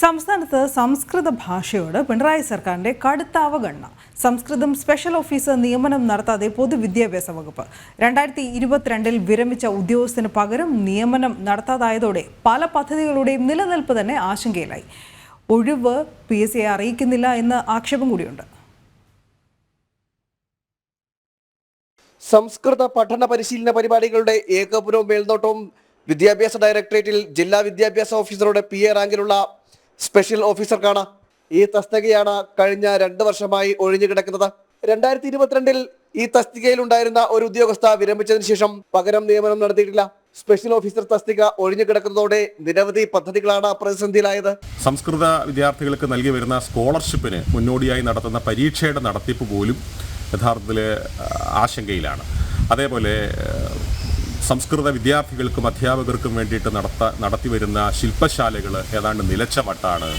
സംസ്ഥാനത്ത് സംസ്കൃത ഭാഷയോട് പിണറായി സർക്കാരിന്റെ കടുത്ത അവഗണന. സംസ്കൃതം സ്പെഷ്യൽ ഓഫീസർ നിയമനം നടത്താതെ പൊതുവിദ്യാഭ്യാസ വകുപ്പ് 2022 വിരമിച്ച ഉദ്യോഗസ്ഥന് പകരം നിയമനം നടത്താതായതോടെ പല പദ്ധതികളുടെയും നിലനിൽപ്പ് തന്നെ ആശങ്കയിലായി. ഒഴിവ് PSCയെ അറിയിക്കുന്നില്ല എന്ന ആക്ഷേപം കൂടിയുണ്ട്. സംസ്കൃത പഠന പരിശീലന പരിപാടികളുടെ ഏകോപനവും മേൽനോട്ടവും വിദ്യാഭ്യാസ ഡയറക്ടറേറ്റിൽ ജില്ലാ വിദ്യാഭ്യാസ ഓഫീസറുടെ PA റാങ്കിലുള്ള സ്പെഷ്യൽ ഓഫീസർക്കാണ്. ഈ തസ്തികയാണ് കഴിഞ്ഞ 2 വർഷമായി ഒഴിഞ്ഞു കിടക്കുന്നത്. 2022 ഈ തസ്തികയിൽ ഉണ്ടായിരുന്ന ഒരു ഉദ്യോഗസ്ഥ വിരമിച്ചതിന് ശേഷം പകരം നിയമനം നടത്തിയിട്ടില്ല. സ്പെഷ്യൽ ഓഫീസർ തസ്തിക ഒഴിഞ്ഞു കിടക്കുന്നതോടെ നിരവധി പദ്ധതികളാണ് പ്രതിസന്ധിയിലായത്. സംസ്കൃത വിദ്യാർത്ഥികൾക്ക് നൽകി വരുന്ന സ്കോളർഷിപ്പിന് മുന്നോടിയായി നടത്തുന്ന പരീക്ഷയുടെ നടത്തിപ്പ് പോലും യഥാർത്ഥത്തിൽ ആശങ്കയിലാണ്. അതേപോലെ സംസ്കൃത വിദ്യാർത്ഥികൾക്കും അധ്യാപകർക്കും വേണ്ടിയിട്ട് നടത്തിവരുന്ന ശില്പശാലകൾ ഏതാണ്ട് നിലച്ച മട്ടാണ്.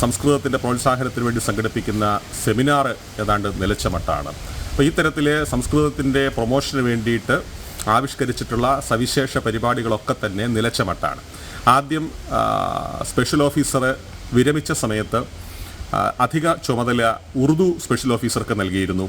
സംസ്കൃതത്തിൻ്റെ പ്രോത്സാഹനത്തിന് വേണ്ടി സംഘടിപ്പിക്കുന്ന സെമിനാർ ഏതാണ്ട് നിലച്ച മട്ടാണ്. അപ്പോൾ ഈ തരത്തിൽ സംസ്കൃതത്തിൻ്റെ പ്രൊമോഷന് വേണ്ടിയിട്ട് ആവിഷ്കരിച്ചിട്ടുള്ള സവിശേഷ പരിപാടികളൊക്കെ തന്നെ നിലച്ച മട്ടാണ്. ആദ്യം സ്പെഷ്യൽ ഓഫീസർ വിരമിച്ച സമയത്ത് അധിക ചുമതല ഉറുദു സ്പെഷ്യൽ ഓഫീസർക്ക് നൽകിയിരുന്നു.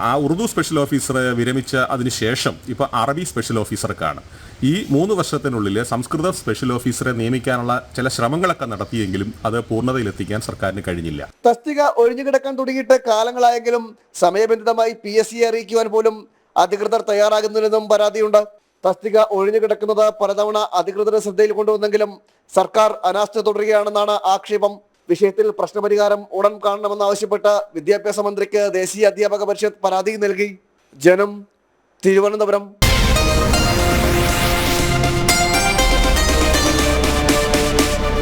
ആ ഉറുദു സ്പെഷ്യൽ ഓഫീസർ വിരമിച്ച അതിനുശേഷം ഇപ്പോൾ അറബി സ്പെഷ്യൽ ഓഫീസർക്കാണ്. ഈ 3 വർഷത്തിനുള്ളിൽ സംസ്കൃത സ്പെഷ്യൽ ഓഫീസറെ നിയമിക്കാനുള്ള ചില ശ്രമങ്ങളൊക്കെ നടത്തിയെങ്കിലും അത് പൂർണ്ണതയിലെത്തിക്കാൻ സർക്കാരിന് കഴിഞ്ഞില്ല. തസ്തിക ഒഴിഞ്ഞുകിടക്കാൻ തുടങ്ങിയിട്ട് കാലങ്ങളായെങ്കിലും സമയബന്ധിതമായി PSCയെ അറിയിക്കുവാൻ പോലും അധികൃതർ തയ്യാറാകുന്നില്ലെന്നും പരാതിയുണ്ട്. തസ്തിക ഒഴിഞ്ഞുകിടക്കുന്നത് പലതവണ അധികൃതരുടെ ശ്രദ്ധയിൽ കൊണ്ടുവന്നെങ്കിലും സർക്കാർ അനാസ്ഥ തുടരുകയാണെന്നാണ് ആക്ഷേപം. വിഷയത്തിൽ പ്രശ്നപരിഹാരം ഉടൻ കാണണമെന്നാവശ്യപ്പെട്ട് വിദ്യാഭ്യാസ മന്ത്രിക്ക് ദേശീയ അധ്യാപക പരിഷത്ത് പരാതി നൽകി. ജനം, തിരുവനന്തപുരം.